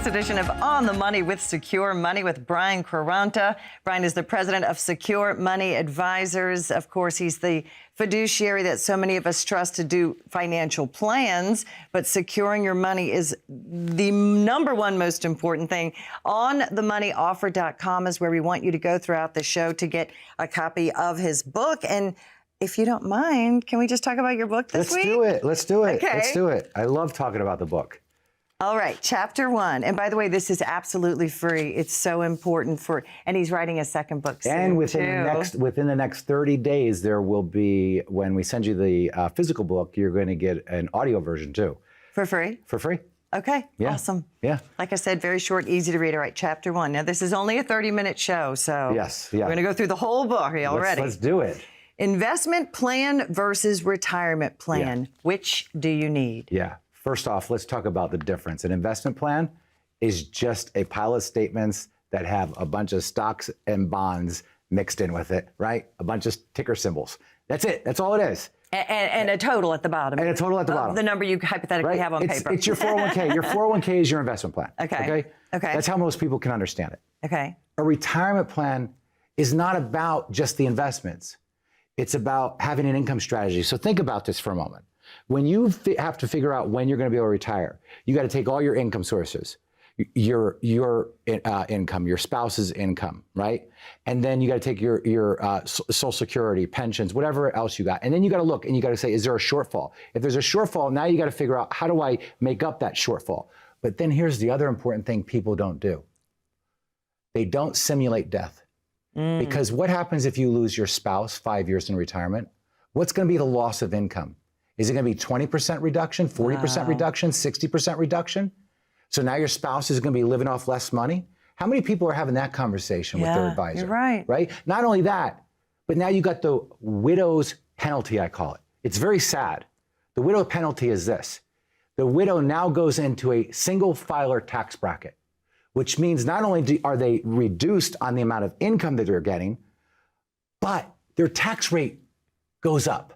edition of On the Money with Secure Money with Brian Quaranta. Brian is the president of Secure Money Advisors. Of course, he's the fiduciary that so many of us trust to do financial plans, but securing your money is the number one most important thing. OnTheMoneyOffer.com is where we want you to go throughout the show to get a copy of his book. And if you don't mind, can we just talk about your book this week? Let's do it. Okay. Let's do it. I love talking about the book. All right, chapter 1. And by the way, this is absolutely free. It's so important and he's writing a second book soon, and within the next 30 days, there will be, when we send you the physical book, you're going to get an audio version too. For free? For free. Okay, yeah. Awesome. Yeah. Like I said, very short, easy to read. All right, chapter 1. Now, this is only a 30-minute show, so yes, yeah. We're going to go through the whole book. Are you all ready? Let's do it. Investment plan versus retirement plan. Yeah. Which do you need? Yeah. First off, let's talk about the difference. An investment plan is just a pile of statements that have a bunch of stocks and bonds mixed in with it, right? A bunch of ticker symbols. That's it. That's all it is. And a total at the bottom. And a total at the bottom. The number you hypothetically have on paper. It's your 401k. Your 401k is your investment plan. Okay. That's how most people can understand it. Okay. A retirement plan is not about just the investments. It's about having an income strategy. So think about this for a moment. When you have to figure out when you're going to be able to retire, you got to take all your income sources, your income, your spouse's income, right? And then you got to take your Social Security, pensions, whatever else you got. And then you got to look and you got to say, is there a shortfall? If there's a shortfall, now you got to figure out, how do I make up that shortfall? But then here's the other important thing people don't do. They don't simulate death. Because what happens if you lose your spouse 5 years in retirement? What's going to be the loss of income? Is it going to be 20% reduction, 40% reduction, 60% reduction? So now your spouse is going to be living off less money? How many people are having that conversation with their advisor? You're right. Right? Not only that, but now you got the widow's penalty, I call it. It's very sad. The widow penalty is this. The widow now goes into a single filer tax bracket, which means not only are they reduced on the amount of income that they're getting, but their tax rate goes up.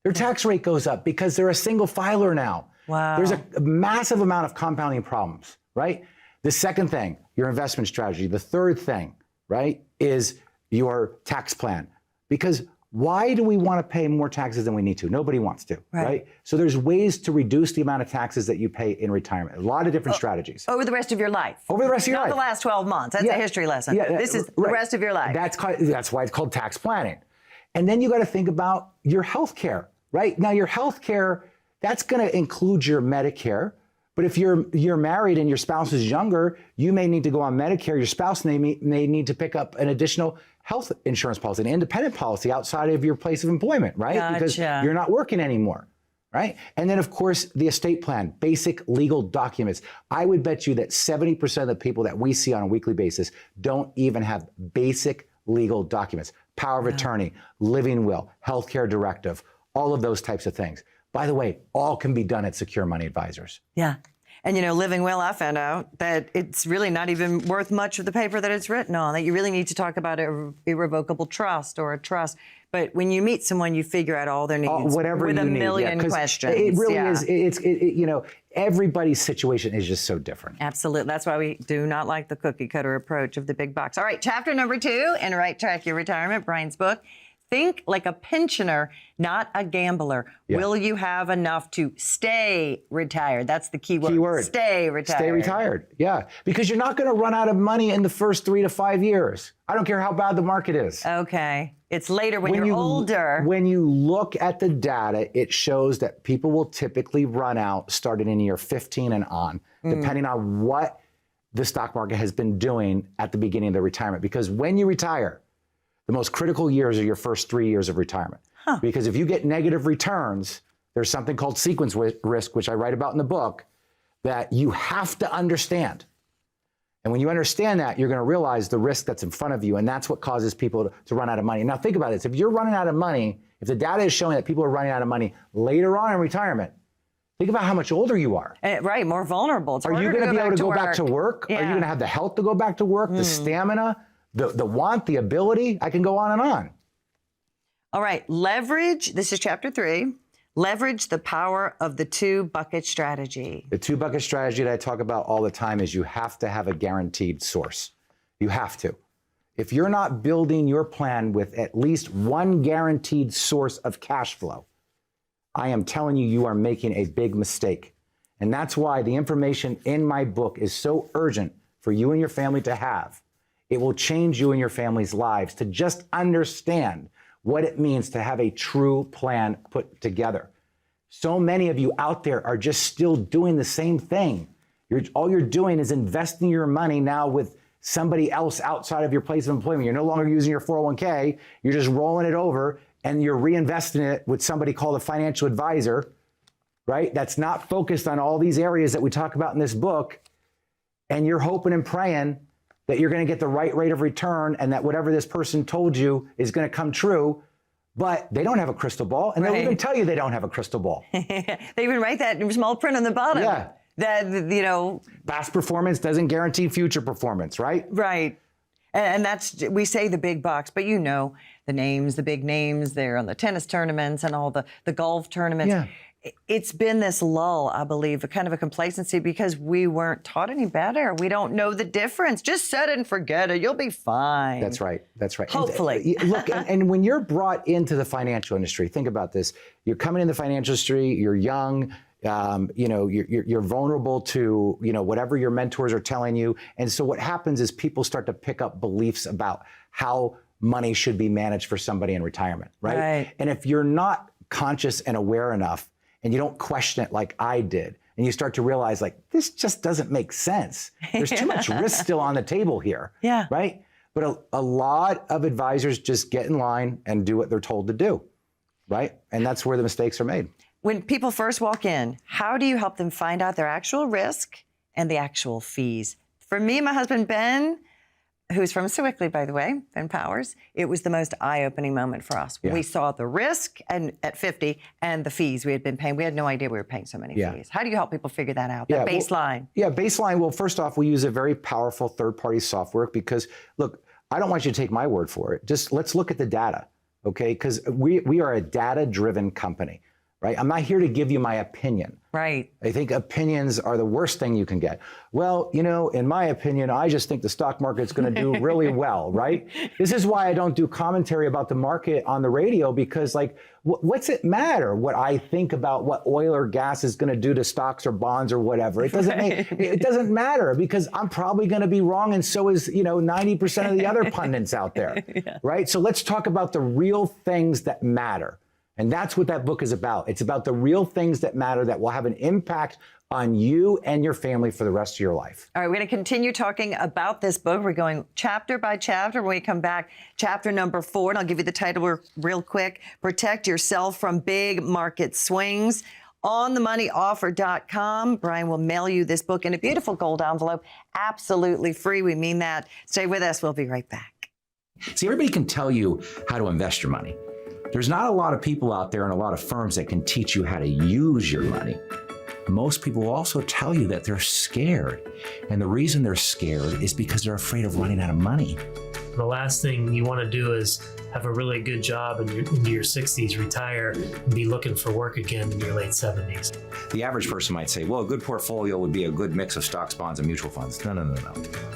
Their tax rate goes up because they're a single filer now. Wow. There's a massive amount of compounding problems, right? The second thing, your investment strategy. The third thing, right, is your tax plan. Because why do we want to pay more taxes than we need to? Nobody wants to, right? So there's ways to reduce the amount of taxes that you pay in retirement. A lot of different strategies. Over the rest of your life. Over the rest of your life. Not the last 12 months. That's a history lesson. Yeah, this is the rest of your life. That's why it's called tax planning. And then you got to think about your health care, right? Now, your health care, that's going to include your Medicare. But if you're married and your spouse is younger, you may need to go on Medicare. Your spouse may need to pick up an additional health insurance policy, an independent policy outside of your place of employment, right? Gotcha. Because you're not working anymore, right? And then, of course, the estate plan, basic legal documents. I would bet you that 70% of the people that we see on a weekly basis don't even have basic legal documents. Power of attorney, living will, healthcare directive, all of those types of things. By the way, all can be done at Secure Money Advisors. Yeah. And, living will, I found out that it's really not even worth much of the paper that it's written on, that you really need to talk about an irrevocable trust or a trust. But when you meet someone, you figure out all their needs with a million questions. It really is. Everybody's situation is just so different. Absolutely. That's why we do not like the cookie cutter approach of the big box. All right, chapter number 2 in Right Track Your Retirement, Brian's book. Think like a pensioner, not a gambler. Yeah. Will you have enough to stay retired? That's the key word. Stay retired. Stay retired, yeah. Because you're not going to run out of money in the first 3 to 5 years. I don't care how bad the market is. Okay. It's later when you're older. When you look at the data, it shows that people will typically run out starting in year 15 and on, depending on what the stock market has been doing at the beginning of their retirement. Because when you retire, the most critical years are your first 3 years of retirement. Because if you get negative returns, there's something called sequence risk, which I write about in the book, that you have to understand. And when you understand that, you're going to realize the risk that's in front of you, and that's what causes people to run out of money. Now think about this. If you're running out of money, if the data is showing that people are running out of money later on in retirement, think about how much older you are. Right, more vulnerable. It's are you going to be able to go back to work? Yeah. Are you going to have the health to go back to work, the stamina, the want, the ability? I can go on and on. All right, leverage. This is chapter 3. Leverage the power of the two-bucket strategy. The two-bucket strategy that I talk about all the time is you have to have a guaranteed source. You have to. If you're not building your plan with at least one guaranteed source of cash flow, I am telling you, you are making a big mistake. And that's why the information in my book is so urgent for you and your family to have. It will change you and your family's lives to just understand what it means to have a true plan put together. So many of you out there are just still doing the same thing. All you're doing is investing your money now with somebody else outside of your place of employment. You're no longer using your 401k. You're just rolling it over and you're reinvesting it with somebody called a financial advisor, right? That's not focused on all these areas that we talk about in this book. And you're hoping and praying that you're going to get the right rate of return and that whatever this person told you is going to come true, but they don't have a crystal ball, and they'll even tell you they don't have a crystal ball. They even write that in small print on the bottom. Yeah. That, you know. Past performance doesn't guarantee future performance, right? Right. And that's, we say the big bucks, but you know the names, the big names there on the tennis tournaments and all the golf tournaments. Yeah. It's been this lull, I believe, a kind of a complacency because we weren't taught any better. We don't know the difference. Just set it and forget it. You'll be fine. That's right. That's right. Hopefully. And, look, and when you're brought into the financial industry, think about this. You're coming in the financial industry, you're young, you're vulnerable to, whatever your mentors are telling you. And so what happens is people start to pick up beliefs about how money should be managed for somebody in retirement, right? And if you're not conscious and aware enough, and you don't question it like I did, and you start to realize, like, this just doesn't make sense. There's too much risk still on the table here, right? But a lot of advisors just get in line and do what they're told to do, right? And that's where the mistakes are made. When people first walk in, how do you help them find out their actual risk and the actual fees? For me and my husband, Ben, who's from Sewickley, by the way, Ben Powers, it was the most eye-opening moment for us. We saw the risk and at 50 and the fees we had been paying. We had no idea we were paying so many fees. How do you help people figure that out, that baseline? Baseline. Well, first off, we use a very powerful third-party software because, look, I don't want you to take my word for it. Just let's look at the data, okay? Because we are a data-driven company, right? I'm not here to give you my opinion. Right. I think opinions are the worst thing you can get. Well, in my opinion, I just think the stock market's going to do really well, right? This is why I don't do commentary about the market on the radio, because, like, what's it matter what I think about what oil or gas is going to do to stocks or bonds or whatever? It doesn't it doesn't matter, because I'm probably going to be wrong, and so is 90% of the other pundits out there, right? So let's talk about the real things that matter. And that's what that book is about. It's about the real things that matter that will have an impact on you and your family for the rest of your life. All right, we're going to continue talking about this book. We're going chapter by chapter. When we come back, chapter number 4, and I'll give you the title real quick, Protect Yourself from Big Market Swings. OnTheMoneyOffer.com. Brian will mail you this book in a beautiful gold envelope, absolutely free. We mean that. Stay with us. We'll be right back. See, everybody can tell you how to invest your money. There's not a lot of people out there and a lot of firms that can teach you how to use your money. Most people will also tell you that they're scared. And the reason they're scared is because they're afraid of running out of money. The last thing you want to do is have a really good job in your 60s, retire, and be looking for work again in your late 70s. The average person might say, well, a good portfolio would be a good mix of stocks, bonds, and mutual funds. No.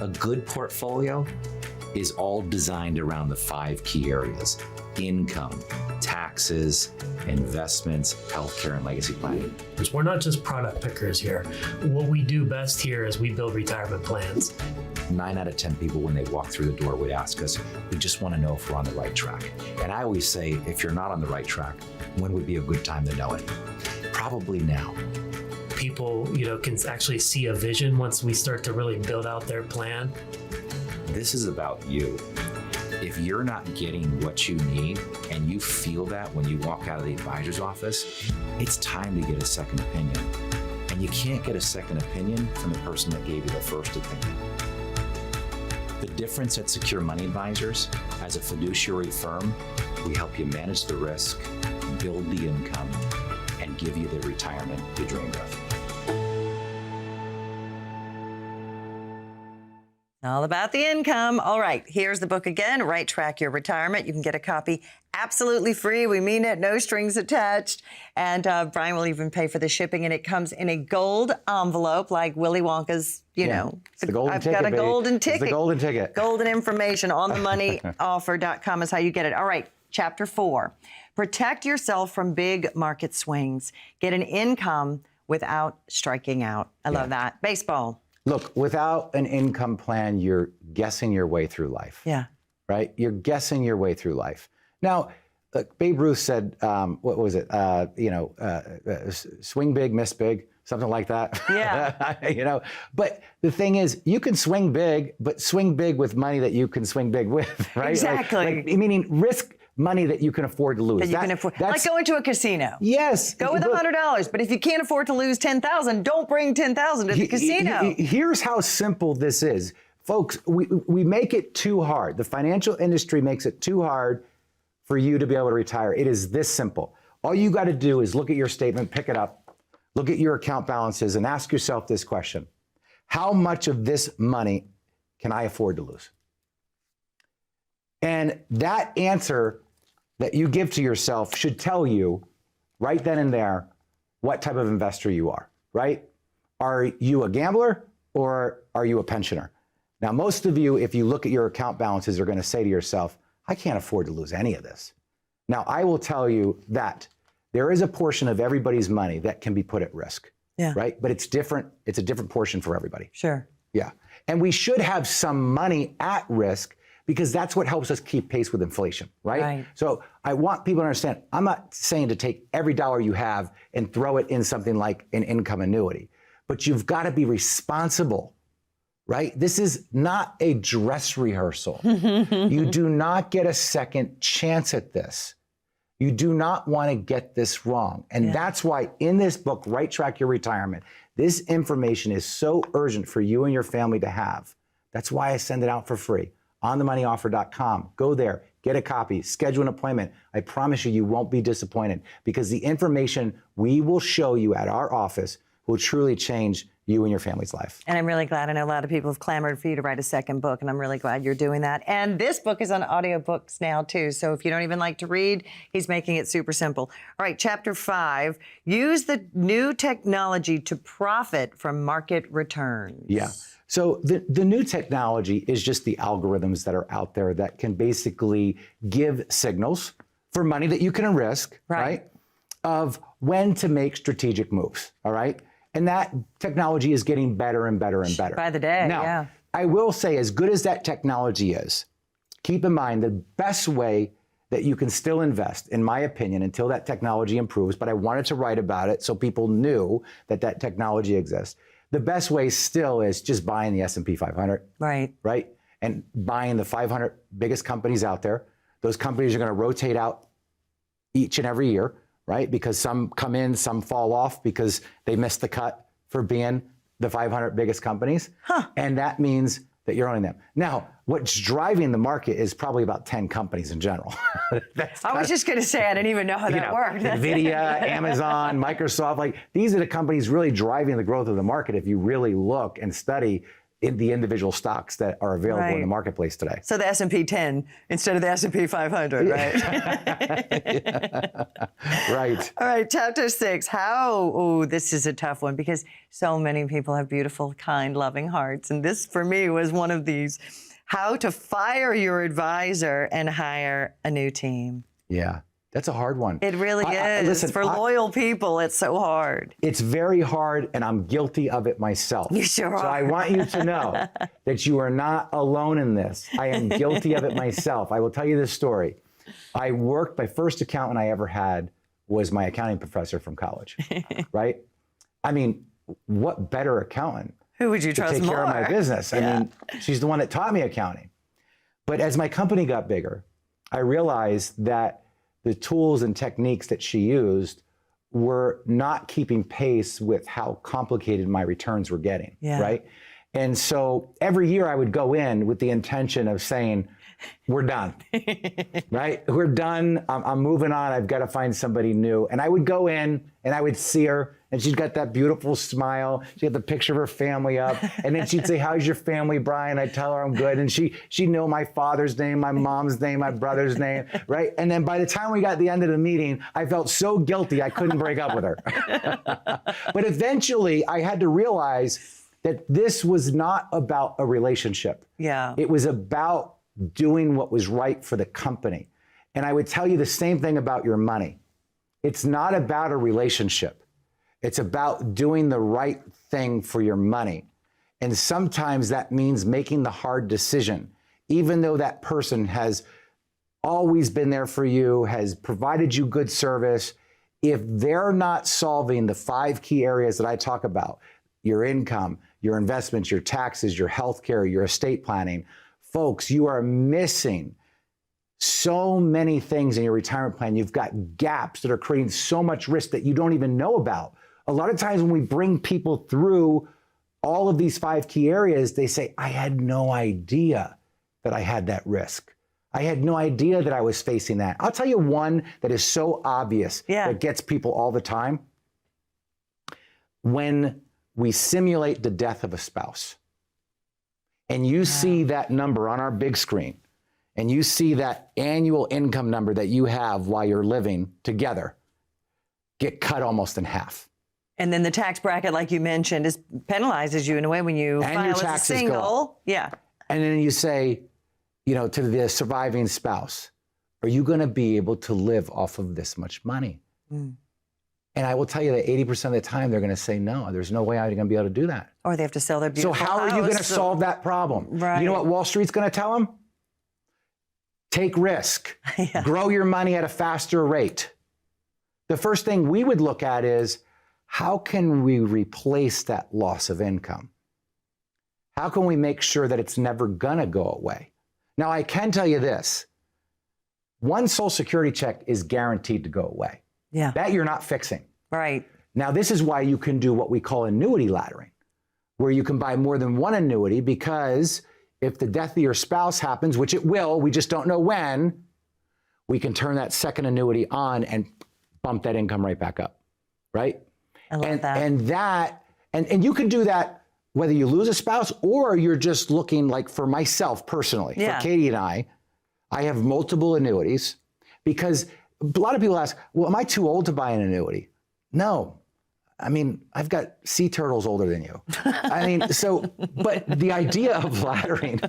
A good portfolio is all designed around the 5 key areas: income, taxes, investments, healthcare, and legacy planning. Because we're not just product pickers here. What we do best here is we build retirement plans. 9 out of 10 people, when they walk through the door, would ask us, we just want to know if we're on the right track. And I always say, if you're not on the right track, when would be a good time to know it? Probably now. People, can actually see a vision once we start to really build out their plan. This is about you. If you're not getting what you need and you feel that when you walk out of the advisor's office, it's time to get a second opinion. And you can't get a second opinion from the person that gave you the first opinion. The difference at Secure Money Advisors, as a fiduciary firm, we help you manage the risk, build the income, and give you the retirement you dreamed of. All about the income. All right, here's the book again, Right Track Your Retirement. You can get a copy absolutely free. We mean it, no strings attached. And Brian will even pay for the shipping, and it comes in a gold envelope like Willy Wonka's, you know. It's the golden ticket, I've got a baby. golden ticket. It's the golden ticket. Golden information on themoneyoffer.com is how you get it. All right, chapter 4. Protect yourself from big market swings. Get an income without striking out. I love that. Baseball. Look, without an income plan, you're guessing your way through life. Yeah. Right? You're guessing your way through life. Now, look, Babe Ruth said, what was it? Swing big, miss big, something like that. Yeah. But the thing is, you can swing big, but swing big with money that you can swing big with, right? Exactly. Meaning risk money that you can afford to lose. That you can afford. Like going to a casino. Yes. Go with $100, but if you can't afford to lose $10,000, don't bring $10,000 to the casino. Here's how simple this is. Folks, we make it too hard. The financial industry makes it too hard for you to be able to retire. It is this simple. All you got to do is look at your statement, pick it up, look at your account balances, and ask yourself this question. How much of this money can I afford to lose? And that answer that you give to yourself should tell you right then and there what type of investor you are, right? Are you a gambler or are you a pensioner? Now, most of you, if you look at your account balances, are going to say to yourself, I can't afford to lose any of this. Now, I will tell you that there is a portion of everybody's money that can be put at risk, right? But it's different. It's a different portion for everybody. Sure. Yeah. And we should have some money at risk because that's what helps us keep pace with inflation, right? So I want people to understand, I'm not saying to take every dollar you have and throw it in something like an income annuity, but you've got to be responsible, right? This is not a dress rehearsal. You do not get a second chance at this. You do not want to get this wrong. And that's why in this book, Right Track Your Retirement, this information is so urgent for you and your family to have. That's why I send it out for free. OnTheMoneyOffer.com. Go there, get a copy, schedule an appointment. I promise you, you won't be disappointed because the information we will show you at our office will truly change you and your family's life. And I'm really glad. I know a lot of people have clamored for you to write a second book, and I'm really glad you're doing that. And this book is on audiobooks now, too. So if you don't even like to read, he's making it super simple. All right, chapter 5, use the new technology to profit from market returns. Yeah. So the new technology is just the algorithms that are out there that can basically give signals for money that you can risk, right? Of when to make strategic moves, all right? And that technology is getting better and better and better. By the day, now, I will say, as good as that technology is, keep in mind the best way that you can still invest, in my opinion, until that technology improves, but I wanted to write about it so people knew that that technology exists. The best way still is just buying the S&P 500. Right? And buying the 500 biggest companies out there. Those companies are going to rotate out each and every year, right? Because some come in, some fall off because they missed the cut for being the 500 biggest companies. And that means that you're owning them. Now, what's driving the market is probably about 10 companies in general. I was just going to say, I didn't even know how that worked. NVIDIA, Amazon, Microsoft, like these are the companies really driving the growth of the market if you really look and study in the individual stocks that are available in the marketplace today. So the S&P 10 instead of the S&P 500, right? Right. All right, chapter 6, this is a tough one because so many people have beautiful, kind, loving hearts. And this, for me, was one of these. How to fire your advisor and hire a new team. Yeah, that's a hard one. It really is. Listen, for loyal people, it's so hard. It's very hard, and I'm guilty of it myself. You sure are. So I want you to know that you are not alone in this. I am guilty of it myself. I will tell you this story. My first accountant I ever had was my accounting professor from college, right? I mean, what better accountant? Who would you trust more? To take care of my business. I mean, she's the one that taught me accounting. But as my company got bigger, I realized that the tools and techniques that she used were not keeping pace with how complicated my returns were getting, right? And so every year I would go in with the intention of saying, we're done, right? We're done. I'm moving on. I've got to find somebody new. And I would go in and I would see her and she's got that beautiful smile. She had the picture of her family up, and then she'd say, "How's your family, Brian?" I'd tell her I'm good, and she'd know my father's name, my mom's name, my brother's name, right? And then by the time we got to the end of the meeting, I felt so guilty I couldn't break up with her. But eventually, I had to realize that this was not about a relationship. Yeah. It was about doing what was right for the company. And I would tell you the same thing about your money. It's not about a relationship. It's about doing the right thing for your money. And sometimes that means making the hard decision, even though that person has always been there for you, has provided you good service. If they're not solving the 5 key areas that I talk about, your income, your investments, your taxes, your healthcare, your estate planning, folks, you are missing so many things in your retirement plan. You've got gaps that are creating so much risk that you don't even know about. A lot of times when we bring people through all of these 5 key areas, they say, I had no idea that I had that risk. I had no idea that I was facing that. I'll tell you one that is so obvious that gets people all the time. When we simulate the death of a spouse, and you see that number on our big screen, and you see that annual income number that you have while you're living together get cut almost in half. And then the tax bracket, like you mentioned, penalizes you in a way when you And file your as a taxes single. go up. Yeah. And then you say, to the surviving spouse, are you going to be able to live off of this much money? And I will tell you that 80% of the time, they're going to say, no, there's no way I'm going to be able to do that. Or they have to sell their beautiful So how are you going to house, solve that problem? Right. You know what Wall Street's going to tell them? Take risk. Grow your money at a faster rate. The first thing we would look at is, how can we replace that loss of income? How can we make sure that it's never going to go away? Now, I can tell you this. One Social Security check is guaranteed to go away. Yeah. That you're not fixing. Right. Now, this is why you can do what we call annuity laddering, where you can buy more than one annuity, because if the death of your spouse happens, which it will, we just don't know when, we can turn that second annuity on and bump that income right back up, right? I love that. And you can do that whether you lose a spouse or you're just looking, like for myself personally, for Katie and I have multiple annuities, because a lot of people ask, well, am I too old to buy an annuity? No. I mean, I've got sea turtles older than you. I mean, but the idea of laddering,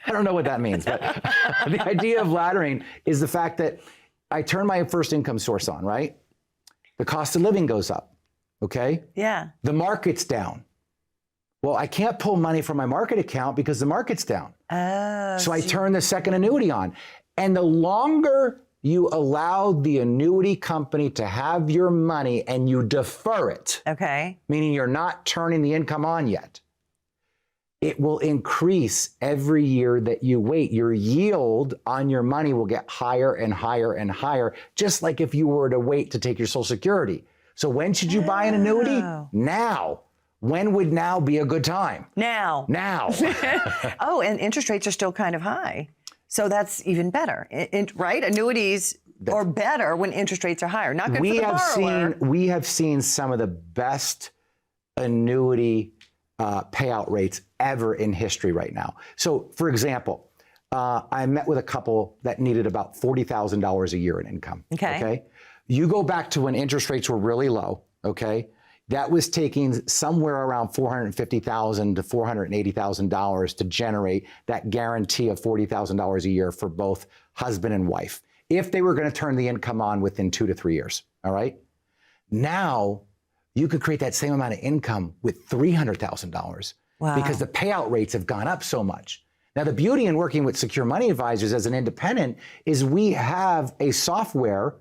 I don't know what that means, but the idea of laddering is the fact that I turn my first income source on, right? The cost of living goes up, okay? Yeah. The market's down. Well, I can't pull money from my market account because the market's down. So I turn the second annuity on. And the longer you allow the annuity company to have your money and you defer it, meaning you're not turning the income on yet, it will increase every year that you wait. Your yield on your money will get higher and higher and higher, just like if you were to wait to take your Social Security. So when should you buy an annuity? Now. When would now be a good time? Now. Oh, and interest rates are still kind of high. So that's even better, right? Annuities are better when interest rates are higher. Not good for the borrower. We have seen some of the best annuity payout rates ever in history right now. So, for example, I met with a couple that needed about $40,000 a year in income. Okay. You go back to when interest rates were really low. Okay. That was taking somewhere around $450,000 to $480,000 to generate that guarantee of $40,000 a year for both husband and wife, if they were going to turn the income on within 2 to 3 years. All right. Now you could create that same amount of income with $300,000 because the payout rates have gone up so much. Now, the beauty in working with Secure Money Advisors as an independent is we have a software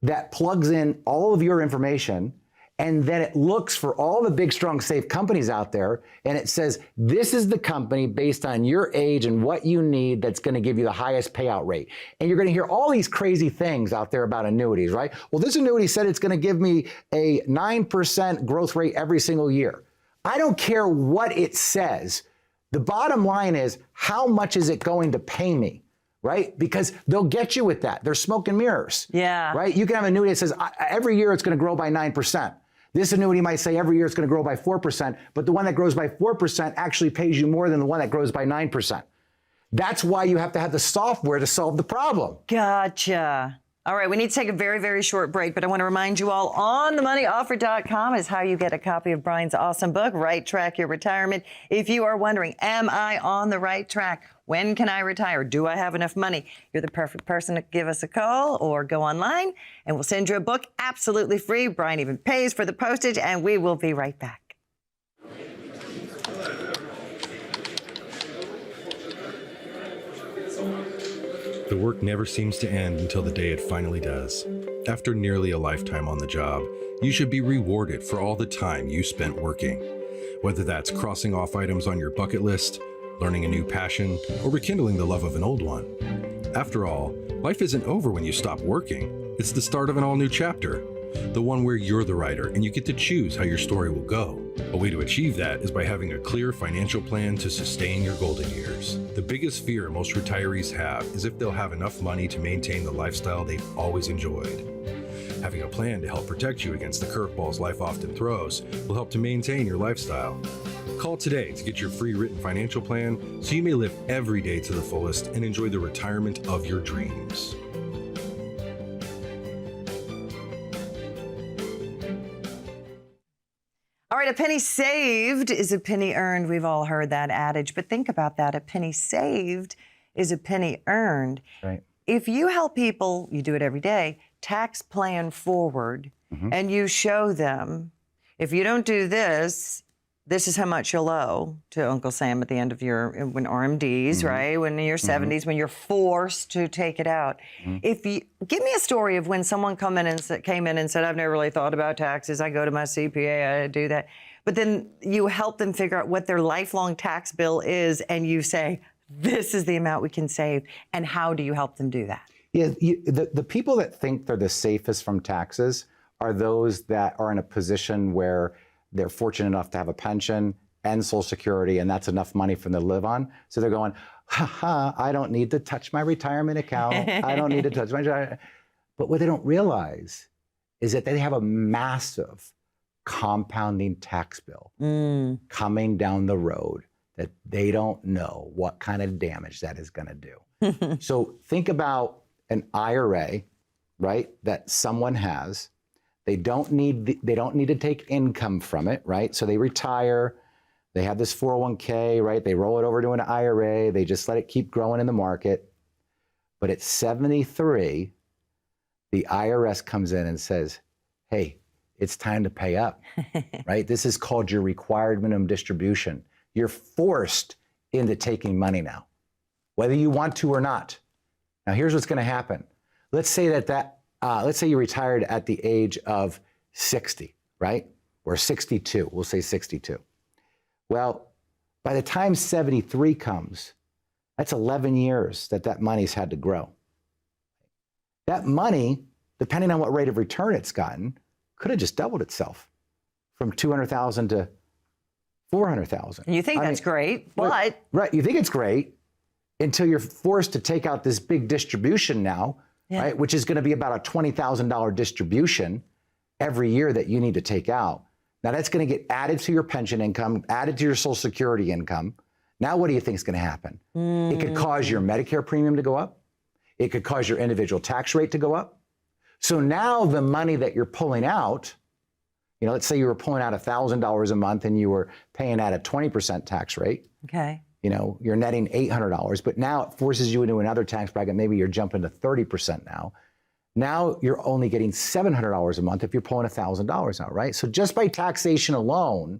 that plugs in all of your information, and then it looks for all the big, strong, safe companies out there, and it says, this is the company based on your age and what you need that's going to give you the highest payout rate. And you're going to hear all these crazy things out there about annuities, right? Well, this annuity said it's going to give me a 9% growth rate every single year. I don't care what it says. The bottom line is, how much is it going to pay me, right? Because they'll get you with that. They're smoke and mirrors. Yeah. Right? You can have an annuity that says every year it's going to grow by 9%. This annuity might say every year it's going to grow by 4%, but the one that grows by 4% actually pays you more than the one that grows by 9%. That's why you have to have the software to solve the problem. Gotcha. All right, we need to take a very, very short break, but I want to remind you all onthemoneyoffer.com is how you get a copy of Brian's awesome book, Right Track Your Retirement. If you are wondering, am I on the right track? When can I retire? Do I have enough money? You're the perfect person to give us a call or go online, and we'll send you a book absolutely free. Brian even pays for the postage, and we will be right back. The work never seems to end until the day it finally does. After nearly a lifetime on the job, you should be rewarded for all the time you spent working. Whether that's crossing off items on your bucket list, learning a new passion, or rekindling the love of an old one. After all, life isn't over when you stop working. It's the start of an all-new chapter. The one where you're the writer and you get to choose how your story will go. A way to achieve that is by having a clear financial plan to sustain your golden years. The biggest fear most retirees have is if they'll have enough money to maintain the lifestyle they've always enjoyed. Having a plan to help protect you against the curveballs life often throws will help to maintain your lifestyle. Call today to get your free written financial plan so you may live every day to the fullest and enjoy the retirement of your dreams. All right, a penny saved is a penny earned. We've all heard that adage, but think about that. A penny saved is a penny earned. Right. If you help people, you do it every day, tax plan forward, and you show them, if you don't do this, this is how much you'll owe to Uncle Sam at the end of your when RMDs, right? When in your 70s, when you're forced to take it out. If you give me a story of when someone came in and said, I've never really thought about taxes. I go to my CPA, I do that. But then you help them figure out what their lifelong tax bill is, and you say, this is the amount we can save. And how do you help them do that? Yeah, the people that think they're the safest from taxes are those that are in a position where they're fortunate enough to have a pension and Social Security, and that's enough money for them to live on. So they're going, I don't need to touch my retirement account. I don't need to touch my... But what they don't realize is that they have a massive compounding tax bill coming down the road that they don't know what kind of damage that is going to do. So think about an IRA, right, that someone has. They don't need to take income from it, right? So they retire, they have this 401k, right? They roll it over to an IRA, they just let it keep growing in the market. But at 73, the IRS comes in and says, hey, it's time to pay up, right? This is called your required minimum distribution. You're forced into taking money now, whether you want to or not. Now, here's what's going to happen. Let's say let's say you retired at the age of 60, right? Or 62, we'll say 62. Well, by the time 73 comes, that's 11 years that money's had to grow. That money, depending on what rate of return it's gotten, could have just doubled itself from 200,000 to 400,000. You think that's great, but... Right, you think it's great until you're forced to take out this big distribution now, right, which is going to be about a $20,000 distribution every year that you need to take out. Now that's going to get added to your pension income, added to your Social Security income. Now what do you think is going to happen? It could cause your Medicare premium to go up. It could cause your individual tax rate to go up. So now the money that you're pulling out, you know, let's say you were pulling out $1,000 a month and you were paying at a 20% tax rate. Okay. You know, you're netting $800, but now it forces you into another tax bracket. Maybe you're jumping to 30% now. Now you're only getting $700 a month if you're pulling $1,000 out, right? So just by taxation alone,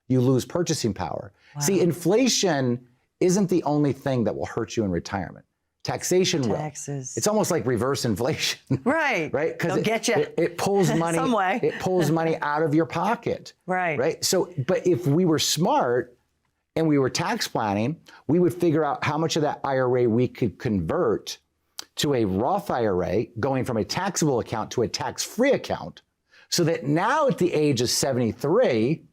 you lose purchasing power. Wow. See, inflation isn't the only thing that will hurt you in retirement. Taxation will. It's almost like reverse inflation. Right. Right? Because it pulls money. Some way. It pulls money out of your pocket. Right. Right. So, but if we were smart and we were tax planning, we would figure out how much of that IRA we could convert to a Roth IRA, going from a taxable account to a tax-free account, so that now at the age of 73,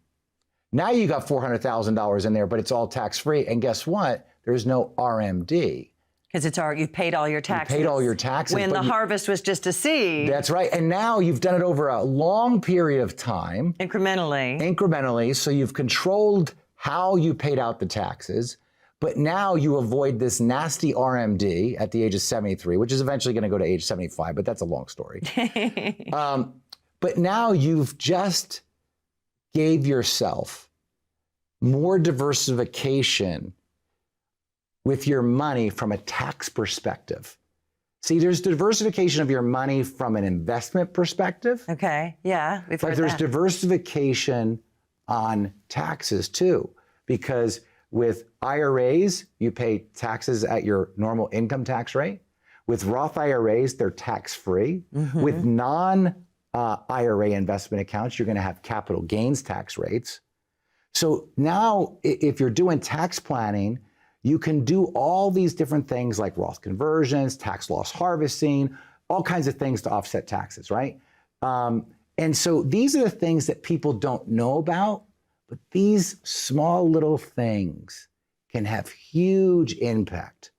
now you got $400,000 in there, but it's all tax-free. And guess what? There's no RMD. Because you've paid all your taxes. You paid all your taxes. When the harvest was just a seed. That's right. And now you've done it over a long period of time. Incrementally. So you've controlled how you paid out the taxes. But now you avoid this nasty RMD at the age of 73, which is eventually going to go to age 75, but that's a long story. But now you've just gave yourself more diversification with your money from a tax perspective. See, there's diversification of your money from an investment perspective. Okay, yeah, we've heard But there's that. diversification on taxes too, because with IRAs, you pay taxes at your normal income tax rate. With Roth IRAs, they're tax-free. With non-IRA investment accounts, you're going to have capital gains tax rates. So now, if you're doing tax planning, you can do all these different things like Roth conversions, tax loss harvesting, all kinds of things to offset taxes, right? And so these are the things that people don't know about, but these small little things can have huge impact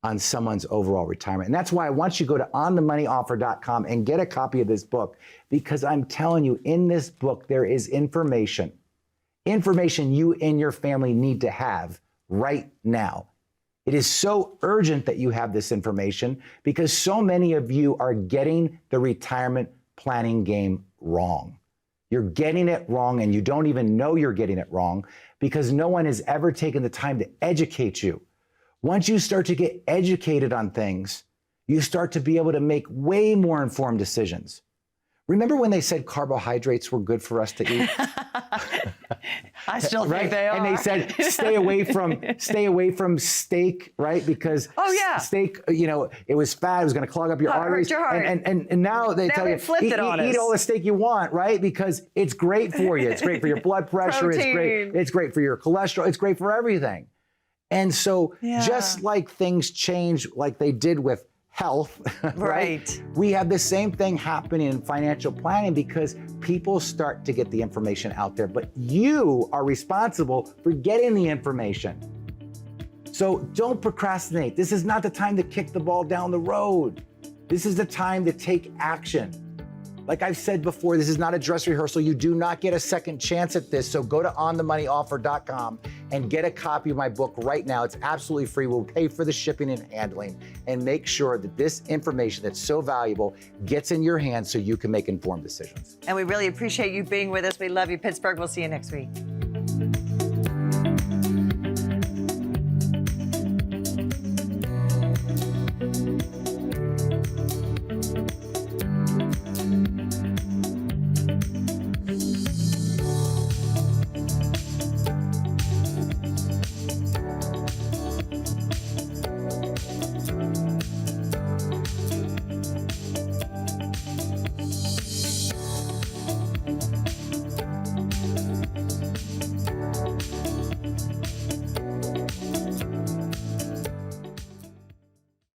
on someone's overall retirement. And that's why I want you to go to onthemoneyoffer.com and get a copy of this book, because I'm telling you, in this book, there is information you and your family need to have right now. It is so urgent that you have this information because so many of you are getting the retirement planning game wrong. You're getting it wrong and you don't even know you're getting it wrong because no one has ever taken the time to educate you. Once you start to get educated on things, you start to be able to make way more informed decisions. Remember when they said carbohydrates were good for us to eat? I still think they are. And they said stay away from steak, right? Because steak, it was fat. It was going to clog up your arteries. Hurt your heart. And now they tell you eat all the steak you want, right? Because it's great for you. It's great for your blood pressure. Protein. It's great for your cholesterol. It's great for everything. And so just like things change, like they did with health, right? We have the same thing happening in financial planning because people start to get the information out there, but you are responsible for getting the information. So don't procrastinate. This is not the time to kick the ball down the road. This is the time to take action. Like I've said before, this is not a dress rehearsal. You do not get a second chance at this. So go to onthemoneyoffer.com and get a copy of my book right now. It's absolutely free. We'll pay for the shipping and handling and make sure that this information that's so valuable gets in your hands so you can make informed decisions. And we really appreciate you being with us. We love you, Pittsburgh. We'll see you next week.